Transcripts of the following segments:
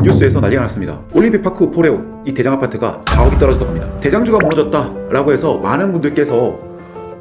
뉴스에서 난리가 났습니다. 올림픽파크 포레오 이 대장 아파트가 4억이 떨어졌다고 합니다. 대장주가 무너졌다 라고 해서 많은 분들께서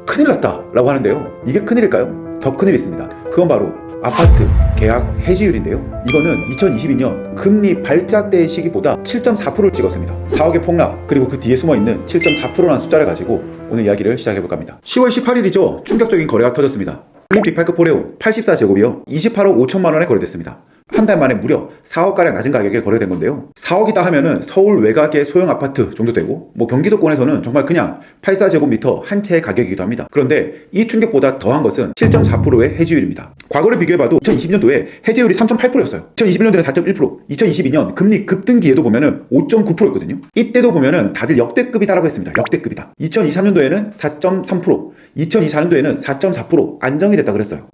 큰일 났다 라고 하는데요, 이게 큰일일까요? 더 큰일이 있습니다. 그건 바로 아파트 계약 해지율인데요, 이거는 2022년 금리 발작 때 시기보다 7.4%를 찍었습니다. 4억의 폭락, 그리고 그 뒤에 숨어있는 7.4%라는 숫자를 가지고 오늘 이야기를 시작해볼까 합니다. 10월 18일이죠 충격적인 거래가 터졌습니다. 올림픽파크 포레오 84제곱이요 28억 5천만 원에 거래됐습니다. 한 달 만에 무려 4억가량 낮은 가격에 거래된 건데요, 4억이다 하면은 서울 외곽의 소형 아파트 정도 되고, 경기도권에서는 정말 그냥 84제곱미터 한 채의 가격이기도 합니다. 그런데 이 충격보다 더한 것은 7.4%의 해지율입니다. 과거를 비교해봐도 2020년도에 해지율이 3.8%였어요. 2021년도에는 4.1%, 2022년 금리 급등기에도 보면은 5.9%였거든요. 이때도 보면은 다들 역대급이다라고 했습니다. 역대급이다. 2023년도에는 4.3%, 2024년도에는 4.4% 안정이 됐다 그랬어요.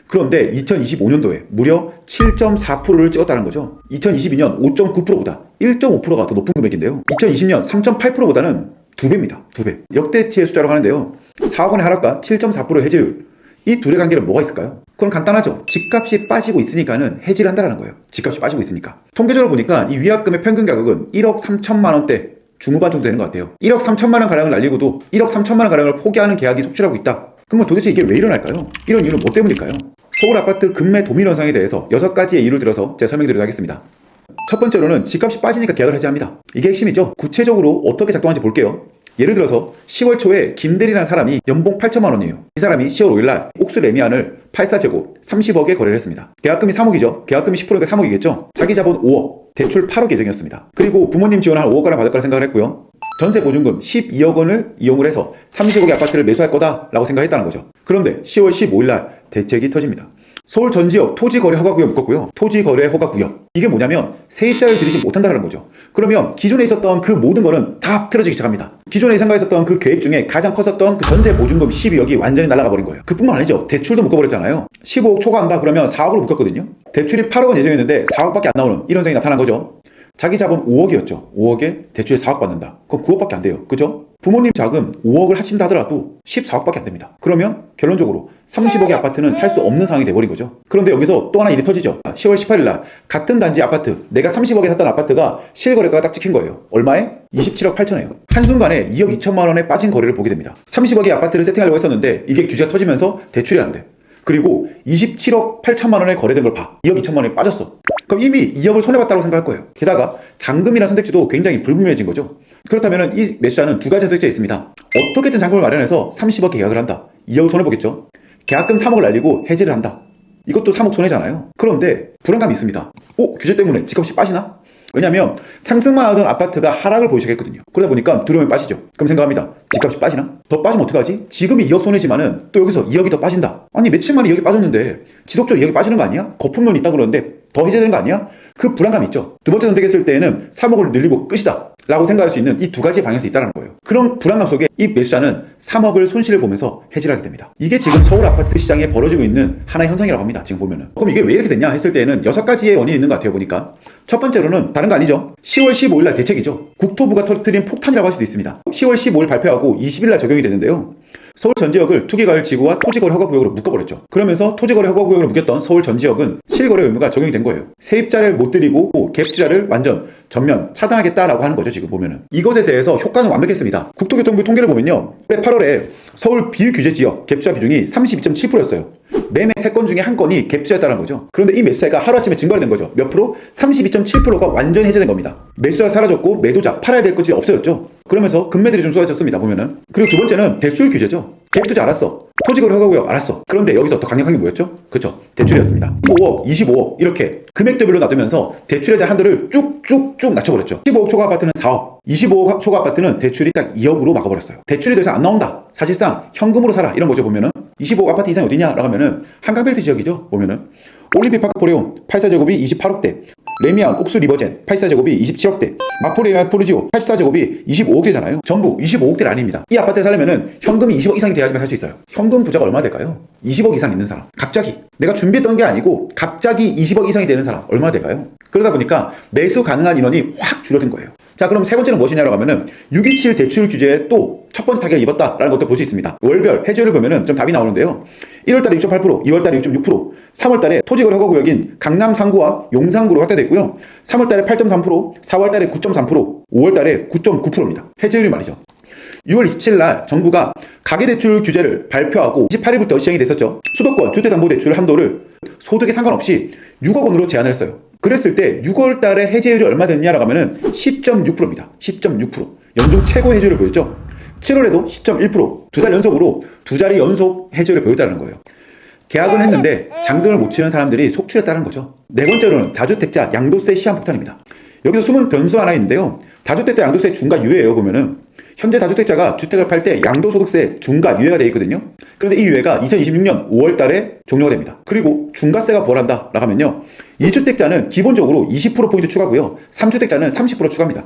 그런데 2025년도에 무려 7.4%를 찍었다는 거죠. 2022년 5.9%보다 1.5%가 더 높은 금액인데요, 2020년 3.8%보다는 2배입니다. 2배. 역대치의 숫자로 하는데요, 4억 원의 하락과 7.4% 해지율, 이 둘의 관계는 뭐가 있을까요? 그건 간단하죠. 집값이 빠지고 있으니까는 해지를 한다는 거예요. 집값이 빠지고 있으니까. 통계적으로 보니까 이 위약금의 평균 가격은 1억 3천만 원대 중후반 정도 되는 것 같아요. 1억 3천만 원 가량을 날리고도 1억 3천만 원 가량을 포기하는 계약이 속출하고 있다. 그러면 도대체 이게 왜 일어날까요? 이런 이유는 뭐 때문일까요? 서울 아파트 금매 도민 현상에 대해서 6가지의 이유를 들어서 제가 설명드리도록 하겠습니다. 첫 번째로는 집값이 빠지니까 계약을 해지합니다. 이게 핵심이죠. 구체적으로 어떻게 작동하는지 볼게요. 예를 들어서 10월 초에 김대리라는 사람이 연봉 8천만 원이에요. 이 사람이 10월 5일날 옥수 레미안을 84제곱 30억에 거래를 했습니다. 계약금이 3억이죠. 계약금이 10%니까 3억이겠죠. 자기 자본 5억, 대출 8억 예정이었습니다. 그리고 부모님 지원 한 5억가량 받을 거라 생각을 했고요. 전세 보증금 12억 원을 이용을 해서 30억의 아파트를 매수할 거다라고 생각했다는 거죠. 그런데 10월 15일날 대책이 터집니다. 서울 전 지역 토지거래 허가구역 묶었고요. 토지거래 허가구역. 이게 뭐냐면 세입자를 들이지 못한다는 거죠. 그러면 기존에 있었던 그 모든 거는 다 틀어지기 시작합니다. 기존에 생각했었던 그 계획 중에 가장 컸었던 그 전세 보증금 12억이 완전히 날아가 버린 거예요. 그뿐만 아니죠. 대출도 묶어버렸잖아요. 15억 초과한다 그러면 4억으로 묶었거든요. 대출이 8억은 예정이었는데 4억밖에 안 나오는 이런 현상이 나타난 거죠. 자기 자본 5억이었죠. 5억에 대출에 4억 받는다. 그럼 9억밖에 안 돼요. 그죠? 부모님 자금 5억을 합친다 하더라도 14억밖에 안 됩니다. 그러면 결론적으로 30억의 아파트는 살 수 없는 상황이 돼버린 거죠. 그런데 여기서 또 하나 일이 터지죠. 10월 18일날 같은 단지 아파트, 내가 30억에 샀던 아파트가 실거래가가 딱 찍힌 거예요. 얼마에? 27억 8천이에요. 한순간에 2억 2천만 원에 빠진 거래를 보게 됩니다. 30억의 아파트를 세팅하려고 했었는데 이게 규제가 터지면서 대출이 안 돼. 그리고 27억 8천만 원에 거래된 걸 봐. 2억 2천만 원이 빠졌어. 그럼 이미 2억을 손해봤다고 생각할 거예요. 게다가 잔금이라는 선택지도 굉장히 불분명해진 거죠. 그렇다면 이 매수자는 두 가지 선택지가 있습니다. 어떻게든 잔금을 마련해서 30억에 계약을 한다. 2억을 손해보겠죠. 계약금 3억을 날리고 해지를 한다. 이것도 3억 손해잖아요. 그런데 불안감이 있습니다. 규제 때문에 집값이 빠지나? 왜냐면 상승만 하던 아파트가 하락을 보이기 시작했거든요. 그러다 보니까 두려움이 빠지죠. 그럼 생각합니다. 집값이 빠지나? 더 빠지면 어떡하지? 지금이 2억 손해지만은 또 여기서 2억이 더 빠진다. 아니 며칠 만에 2억이 빠졌는데 지속적으로 2억이 빠지는 거 아니야? 거품론이 있다 그러는데 더 해제되는 거 아니야? 그 불안감이 있죠. 두 번째 선택했을 때에는 3억을 늘리고 끝이다 라고 생각할 수 있는 이 두 가지 방향성이 있다는 거예요. 그런 불안감 속에 이 매수자는 3억을 손실을 보면서 해지를 하게 됩니다. 이게 지금 서울 아파트 시장에 벌어지고 있는 하나의 현상이라고 합니다. 지금 보면은. 그럼 이게 왜 이렇게 됐냐 했을 때는 6가지의 원인이 있는 것 같아요. 보니까 첫 번째로는 다른 거 아니죠. 10월 15일날 대책이죠. 국토부가 터뜨린 폭탄이라고 할 수도 있습니다. 10월 15일 발표하고 20일날 적용이 되는데요, 서울 전 지역을 투기과열 지구와 토지거래 허가구역으로 묶어버렸죠. 그러면서 토지거래 허가구역으로 묶였던 서울 전 지역은 실거래 의무가 적용이 된 거예요. 세입자를 못 들이고 갭 투자를 완전 전면 차단하겠다라고 하는 거죠. 지금 보면은 이것에 대해서 효과는 완벽했습니다. 국토교통부 통계를 보면요, 올해 8월에 서울 비규제 지역 갭 투자 비중이 32.7%였어요. 매매 3건 중에 1건이 갭 투자였다는 거죠. 그런데 이 매수세가 하루아침에 증발이 된 거죠. 몇 프로? 32.7%가 완전히 해제된 겁니다. 매수가 사라졌고 매도자, 팔아야 될 것이 없어졌죠. 그러면서 금매들이 좀 쏟아졌습니다. 보면은. 그리고 두 번째는 대출 규제죠. 갭 투자 알았어. 토지거래 허가구역 알았어. 그런데 여기서 더 강력한 게 뭐였죠? 그렇죠. 대출이었습니다. 15억, 25억 이렇게 금액대별로 놔두면서 대출에 대한 한도를 쭉쭉쭉 낮춰버렸죠. 15억 초과 아파트는 4억, 25억 초과 아파트는 대출이 딱 2억으로 막아버렸어요. 대출이 더 이상 안 나온다. 사실상 현금으로 살아 이런 거죠. 보면은 25억 아파트 이상이 어디냐라고 하면은 한강벨트 지역이죠. 보면은 올림픽파크 포레온 84제곱이 28억대, 레미안 옥수 리버젠 84제곱이 27억대, 마포레미안 푸르지오 84제곱이 25억대잖아요. 전부 25억대는 아닙니다. 이 아파트에 살려면은 현금이 20억 이상이 돼야지만 살 수 있어요. 현금 부자가 얼마나 될까요? 20억 이상 있는 사람. 갑자기 내가 준비했던 게 아니고 갑자기 20억 이상이 되는 사람 얼마나 될까요? 그러다 보니까 매수 가능한 인원이 확 줄어든 거예요. 자, 자, 그럼 세 번째는 무엇이냐라고 하면은 627 대출 규제에 또 첫 번째 타격을 입었다라는 것도 볼 수 있습니다. 월별 해지율을 보면은 좀 답이 나오는데요. 1월달에 6.8%, 2월달에 6.6%, 3월달에 토지거래 허가 구역인 강남 상구와 용산구로 확대됐고요. 3월달에 8.3%, 4월달에 9.3%, 5월달에 9.9%입니다. 해지율이 말이죠. 6월 27일 날 정부가 가계대출 규제를 발표하고 28일부터 시행이 됐었죠. 수도권 주택담보대출 한도를 소득에 상관없이 6억 원으로 제한을 했어요. 그랬을 때 6월 달에 해지율이 얼마 됐냐라고 하면은 10.6%입니다. 10.6%. 연중 최고 해지율을 보였죠. 7월에도 10.1%. 두 달 연속으로 두 자리 연속 해지율을 보였다는 거예요. 계약은 했는데 잔금을 못 치는 사람들이 속출했다는 거죠. 네 번째로는 다주택자 양도세 시한 폭탄입니다. 여기서 숨은 변수 하나 있는데요. 다주택자 양도세 중과 유예예요. 보면은 현재 다주택자가 주택을 팔 때 양도소득세 중과 유예가 되어 있거든요. 그런데 이 유예가 2026년 5월 달에 종료가 됩니다. 그리고 중과세가 뭘 한다라고 하면요. 2주택자는 기본적으로 20%포인트 추가고요. 3주택자는 30% 추가입니다.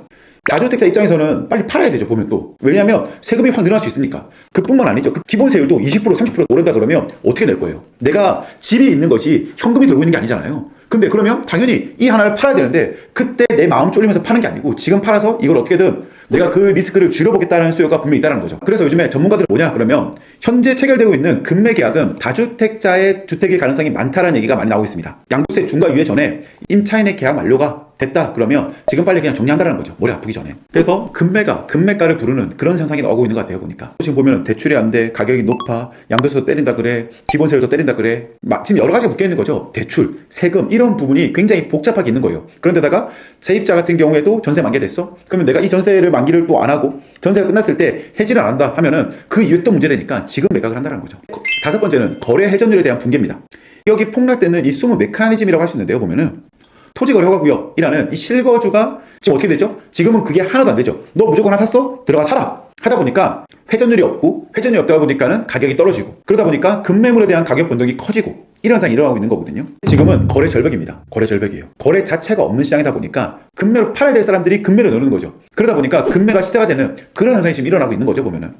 다주택자 입장에서는 빨리 팔아야 되죠. 보면 또. 왜냐하면 세금이 확 늘어날 수 있으니까. 그뿐만 아니죠. 그 기본세율도 20%, 30% 오른다 그러면 어떻게 낼 거예요? 내가 집이 있는 것이 현금이 들고 있는 게 아니잖아요. 근데 그러면 당연히 이 하나를 팔아야 되는데 그때 내 마음 쫄리면서 파는 게 아니고 지금 팔아서 이걸 어떻게든 내가 그 리스크를 줄여보겠다는 수요가 분명히 있다는 거죠. 그래서 요즘에 전문가들은 뭐냐 그러면 현재 체결되고 있는 금매 계약은 다주택자의 주택일 가능성이 많다는 얘기가 많이 나오고 있습니다. 양도세 중과 유예 전에 임차인의 계약 만료가 됐다 그러면 지금 빨리 그냥 정리한다는 거죠. 머리 아프기 전에. 그래서 금매가를 부르는 그런 현상이 나오고 있는 것 같아요. 보니까 지금 보면 대출이 안 돼, 가격이 높아, 양도세도 때린다 그래, 기본세율도 때린다 그래, 지금 여러 가지가 묶여 있는 거죠. 대출, 세금 이런 부분이 굉장히 복잡하게 있는 거예요. 그런데다가 세입자 같은 경우에도 전세 만기됐어? 그러면 내가 이 전세를 만기를 또 안 하고 전세가 끝났을 때 해지를 안 한다 하면은 그 이후에 또 문제되니까 지금 매각을 한다는 거죠. 다섯 번째는 거래 회전율에 대한 붕괴입니다. 여기 폭락되는 이 숨은 메커니즘이라고 할 수 있는데요. 보면은 토지거래 허가구역이라는 이 실거주가 지금 어떻게 되죠? 지금은 그게 하나도 안 되죠. 너 무조건 하나 샀어? 들어가 사라! 하다 보니까 회전율이 없고 회전율이 없다 보니까는 가격이 떨어지고 그러다 보니까 급매물에 대한 가격 변동이 커지고 이런 현상이 일어나고 있는 거거든요. 지금은 거래 절벽입니다. 거래 절벽이에요. 거래 자체가 없는 시장이다 보니까 급매로 팔아야 될 사람들이 급매를 넣는 거죠. 그러다 보니까 급매가 시세가 되는 그런 현상이 지금 일어나고 있는 거죠. 보면은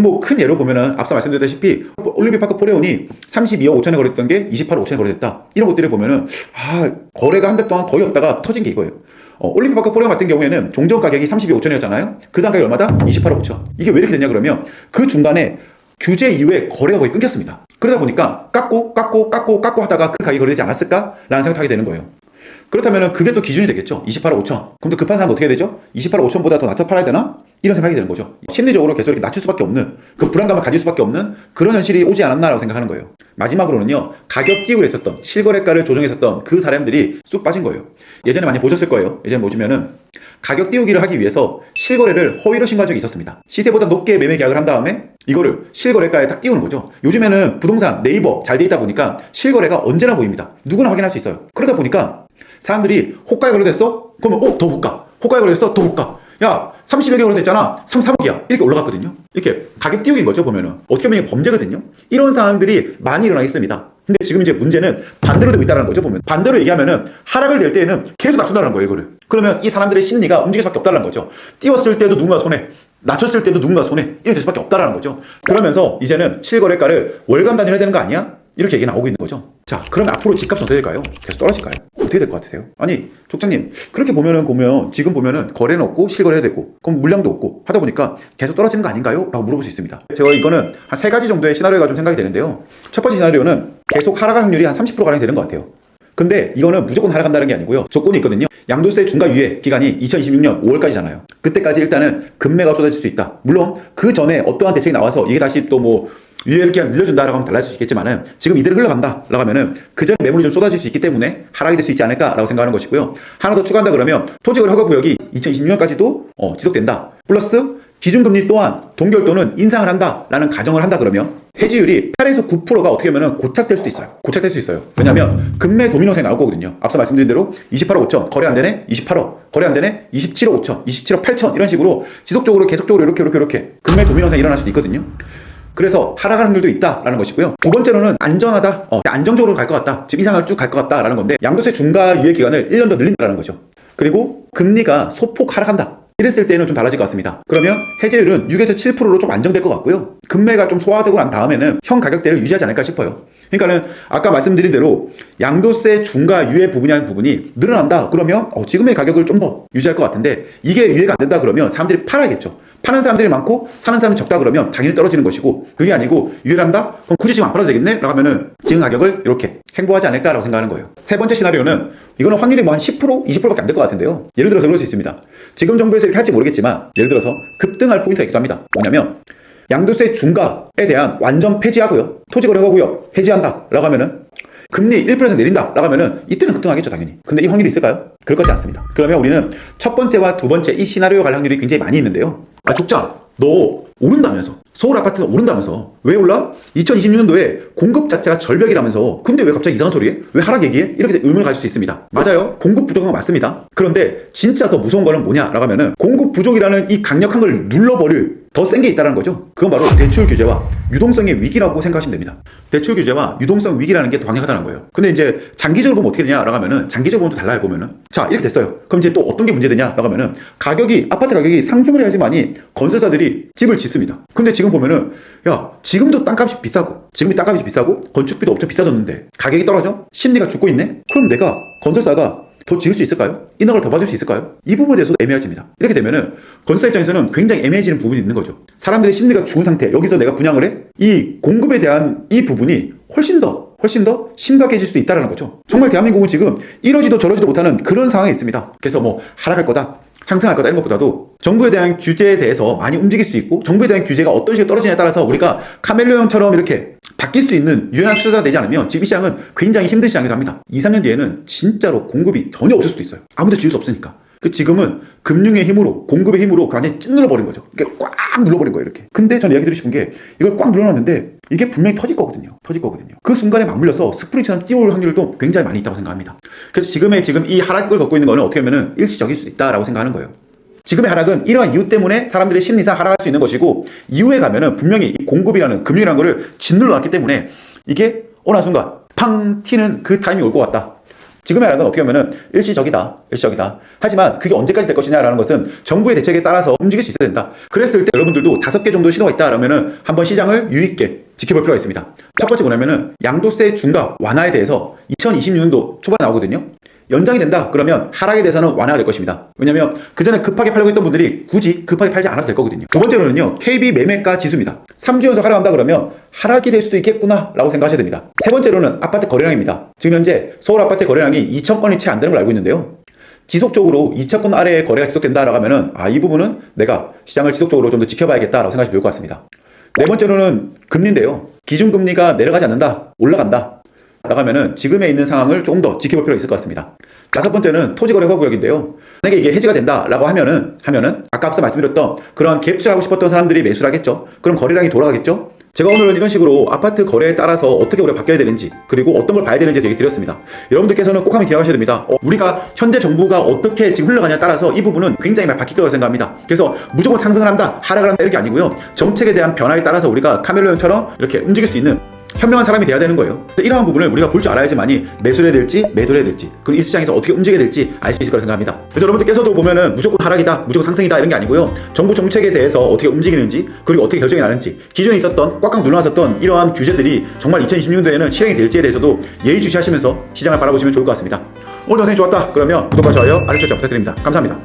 뭐 큰 예로 보면은 앞서 말씀드렸다시피 올림픽파크 포레온이 32억 5천에 거래했던 게 28억 5천에 거래됐다. 이런 것들을 보면은 거래가 한 달 동안 거의 없다가 터진 게 이거예요. 올림픽파크 포레온 같은 경우에는 종전 가격이 32억 5천이었잖아요. 그 단가가 얼마다? 28억 5천. 이게 왜 이렇게 됐냐 그러면 그 중간에 규제 이후에 거래가 거의 끊겼습니다. 그러다 보니까 깎고 하다가 그 가격이 거래되지 않았을까라는 생각하게 되는 거예요. 그렇다면 그게 또 기준이 되겠죠. 28억 5천. 그럼 또 급한 사람은 어떻게 해야 되죠? 28억 5천보다 더 낮춰 팔아야 되나? 이런 생각이 되는 거죠. 심리적으로 계속 이렇게 낮출 수밖에 없는 그 불안감을 가질 수밖에 없는 그런 현실이 오지 않았나라고 생각하는 거예요. 마지막으로는요. 가격 띄우기를 했었던 실거래가를 조정했었던 그 사람들이 쑥 빠진 거예요. 예전에 많이 보셨을 거예요. 예전에 보시면은 가격 띄우기를 하기 위해서 실거래를 허위로 신고한 적이 있었습니다. 시세보다 높게 매매 계약을 한 다음에 이거를 실거래가에 딱 띄우는 거죠. 요즘에는 부동산, 네이버 잘 돼 있다 보니까 실거래가 언제나 보입니다. 누구나 확인할 수 있어요. 그러다 보니까 사람들이 호가에 거래됐어? 그러면 더 호가. 호가에 거래됐어? 더 호가. 야 30억에 거래됐잖아. 3억이야. 이렇게 올라갔거든요. 이렇게 가격 띄우기인 거죠. 보면은 어떻게 보면 범죄거든요. 이런 상황들이 많이 일어나 있습니다. 근데 지금 이제 문제는 반대로 되고 있다는 거죠. 보면 반대로 얘기하면은 하락을 낼 때에는 계속 낮춘다는 거예요. 이거를. 그러면 이 사람들의 심리가 움직일 수밖에 없다는 거죠. 띄웠을 때도 누군가 손해, 낮췄을 때도 누군가 손해, 이렇게 될 수밖에 없다는 거죠. 그러면서 이제는 실거래가를 월간 단위로 해야 되는 거 아니야? 이렇게 얘기 나오고 있는 거죠. 자, 그럼 앞으로 집값은 어떻게 될까요? 계속 떨어질까요? 어떻게 될 것 같으세요? 아니, 족장님, 그렇게 보면 지금 보면은 거래는 없고 실거래해야 되고, 그럼 물량도 없고 하다 보니까 계속 떨어지는 거 아닌가요? 라고 물어볼 수 있습니다. 제가 이거는 한 세 가지 정도의 시나리오가 좀 생각이 되는데요. 첫 번째 시나리오는 계속 하락할 확률이 한 30%가량 되는 것 같아요. 근데 이거는 무조건 하락한다는 게 아니고요. 조건이 있거든요. 양도세 중과 유예 기간이 2026년 5월까지잖아요. 그때까지 일단은 급매가 쏟아질 수 있다. 물론 그 전에 어떠한 대책이 나와서 이게 다시 또 뭐 유예를 그냥 늘려준다라고 하면 달라질 수 있겠지만은 지금 이대로 흘러간다라고 하면은 그 전에 매물이 좀 쏟아질 수 있기 때문에 하락이 될 수 있지 않을까라고 생각하는 것이고요. 하나 더 추가한다 그러면 토지거래 허가 구역이 2026년까지도 지속된다. 플러스 기준금리 또한 동결 또는 인상을 한다라는 가정을 한다 그러면 해지율이 8에서 9%가 어떻게 보면 고착될 수도 있어요. 고착될 수 있어요. 왜냐하면 금매 도미노 현상이 나올 거거든요. 앞서 말씀드린 대로 28억 5천 거래 안 되네 28억 거래 안 되네 27억 5천 27억 8천 이런 식으로 지속적으로 계속적으로 이렇게 금매 도미노 현상이 일어날 수도 있거든요. 그래서 하락하는 확률도 있다라는 것이고요. 두 번째로는 안전하다. 안정적으로 갈 것 같다. 즉 이상을 쭉 갈 것 같다라는 건데 양도세 중과 유예 기간을 1년 더 늘린다라는 거죠. 그리고 금리가 소폭 하락한다. 이랬을 때는 좀 달라질 것 같습니다. 그러면 해지율은 6에서 7%로 좀 안정될 것 같고요. 금매가 좀 소화되고 난 다음에는 현 가격대를 유지하지 않을까 싶어요. 그러니까는 아까 말씀드린 대로 양도세 중과 유예 부분이라는 부분이 늘어난다 그러면 지금의 가격을 좀 더 유지할 것 같은데, 이게 이해가 안 된다 그러면 사람들이 팔아야겠죠. 파는 사람들이 많고 사는 사람이 적다 그러면 당연히 떨어지는 것이고, 그게 아니고 유예를 한다? 그럼 굳이 지금 안 팔아도 되겠네? 라고 하면은 지금 가격을 이렇게 행보하지 않을까라고 생각하는 거예요. 세 번째 시나리오는, 이거는 확률이 뭐 한 10%, 20%밖에 안 될 것 같은데요. 예를 들어서 그럴 수 있습니다. 지금 정부에서 이렇게 할지 모르겠지만 예를 들어서 급등할 포인트가 있기도 합니다. 뭐냐면 양도세 중과에 대한 완전 폐지하고요, 토지거래허구역 해지한다 라고 하면은 금리 1% 내린다 라고 하면은 이때는 급등하겠죠, 당연히. 근데 이 확률이 있을까요? 그럴 것 같지 않습니다. 그러면 우리는 첫 번째와 두 번째 이 시나리오 갈 확률이 굉장히 많이 있는데요. 족장, 너 오른다면서, 서울 아파트는 오른다면서 왜 올라? 2026년도에 공급 자체가 절벽이라면서 근데 왜 갑자기 이상한 소리해? 왜 하락 얘기해? 이렇게 의문을 가질 수 있습니다. 맞아요, 공급 부족한 건 맞습니다. 그런데 진짜 더 무서운 거는 뭐냐라고 하면은 공급 부족이라는 이 강력한 걸 눌러버릴 더 센 게 있다는 거죠. 그건 바로 대출 규제와 유동성의 위기라고 생각하시면 됩니다. 대출 규제와 유동성 위기라는 게 더 강력하다는 거예요. 근데 이제 장기적으로 보면 어떻게 되냐라고 하면은, 장기적으로 보면 또 달라요. 보면은 자, 이렇게 됐어요. 그럼 이제 또 어떤 게 문제되냐라고 하면은, 가격이, 아파트 가격이 상승을 해야지만이 건설사들이 집을 짓습니다. 근데 지금 보면은, 야, 지금도 땅값이 비싸고, 건축비도 엄청 비싸졌는데 가격이 떨어져? 심리가 죽고 있네? 그럼 내가, 건설사가 더 지을 수 있을까요? 인허가를 더 받을 수 있을까요? 이 부분에 대해서도 애매해집니다. 이렇게 되면은 건설사 입장에서는 굉장히 애매해지는 부분이 있는 거죠. 사람들의 심리가 죽은 상태, 여기서 내가 분양을 해? 이 공급에 대한 이 부분이 훨씬 더 심각해질 수도 있다는 거죠. 정말 대한민국은 지금 이러지도 저러지도 못하는 그런 상황에 있습니다. 그래서 뭐 하락할 거다, 상승할 거다 이런 것보다도 정부에 대한 규제에 대해서 많이 움직일 수 있고, 정부에 대한 규제가 어떤 식으로 떨어지냐에 따라서 우리가 카멜레온처럼 이렇게 바뀔 수 있는 유연한 투자가 되지 않으면 지금 시장은 굉장히 힘든 시장이 됩니다. 2, 3년 뒤에는 진짜로 공급이 전혀 없을 수도 있어요. 아무도 지을 수 없으니까. 지금은 금융의 힘으로, 공급의 힘으로 완전히 찐눌러버린 거죠. 이렇게 꽉 눌러버린 거예요, 이렇게. 근데 저는 이야기 드리고 싶은 게, 이걸 꽉 눌러놨는데 이게 분명히 터질 거거든요. 그 순간에 맞물려서 스프링처럼 뛰어올 확률도 굉장히 많이 있다고 생각합니다. 그래서 지금 이 하락을 겪고 있는 거는 어떻게 보면 일시적일 수 있다라고 생각하는 거예요. 지금의 하락은 이러한 이유 때문에 사람들의 심리상 하락할 수 있는 것이고, 이후에 가면은 분명히 이 공급이라는, 금융이라는 거를 짓눌러놨기 때문에 이게 어느 순간 팡 튀는 그 타이밍이 올 것 같다. 지금의 하락은 어떻게 보면은 일시적이다. 하지만 그게 언제까지 될 것이냐라는 것은 정부의 대책에 따라서 움직일 수 있어야 된다. 그랬을 때 여러분들도 5개 정도 신호가 있다라면은 한번 시장을 유의있게 지켜볼 필요가 있습니다. 첫 번째 뭐냐면은, 양도세 중과 완화에 대해서 2026년도 초반에 나오거든요. 연장이 된다 그러면 하락에 대해서는 완화가 될 것입니다. 왜냐면 그전에 급하게 팔려고 했던 분들이 굳이 급하게 팔지 않아도 될 거거든요. 두 번째로는요, KB 매매가 지수입니다. 3주 연속 하락한다 그러면 하락이 될 수도 있겠구나 라고 생각하셔야 됩니다. 세 번째로는 아파트 거래량입니다. 지금 현재 서울 아파트 거래량이 2,000건이 채 안 되는 걸 알고 있는데요, 지속적으로 2,000건 아래의 거래가 지속된다라고 하면은 이 부분은 내가 시장을 지속적으로 좀 더 지켜봐야겠다라고 생각하시면 좋을 것 같습니다. 네 번째로는 금리인데요, 기준금리가 내려가지 않는다, 올라간다 라고 하면은 지금에 있는 상황을 조금 더 지켜볼 필요가 있을 것 같습니다. 다섯 번째는 토지거래허구역인데요, 만약에 이게 해지가 된다라고 하면은 아까 앞서 말씀드렸던 그런 갭 투자하고 싶었던 사람들이 매수를 하겠죠. 그럼 거래량이 돌아가겠죠. 제가 오늘은 이런 식으로 아파트 거래에 따라서 어떻게 우리가 바뀌어야 되는지, 그리고 어떤 걸 봐야 되는지 얘기 드렸습니다. 여러분들께서는 꼭 한번 기억하셔야 됩니다. 우리가 현재 정부가 어떻게 지금 흘러가냐에 따라서 이 부분은 굉장히 많이 바뀔 거라고 생각합니다. 그래서 무조건 상승을 한다, 하락을 한다 이렇게 아니고요, 정책에 대한 변화에 따라서 우리가 카멜레온처럼 이렇게 움직일 수 있는 현명한 사람이 돼야 되는 거예요. 이러한 부분을 우리가 볼 줄 알아야지만이 매수를 해야 될지 매도를 해야 될지, 그리고 이 시장에서 어떻게 움직여야 될지 알 수 있을 거라 생각합니다. 그래서 여러분들께서도 보면은 무조건 하락이다, 무조건 상승이다 이런 게 아니고요, 정부 정책에 대해서 어떻게 움직이는지, 그리고 어떻게 결정이 나는지, 기존에 있었던 꽉꽉 눌러놨었던 이러한 규제들이 정말 2026년도에는 실행이 될지에 대해서도 예의주시하시면서 시장을 바라보시면 좋을 것 같습니다. 오늘 영상이 좋았다 그러면 구독과 좋아요, 알림 설정 부탁드립니다. 감사합니다.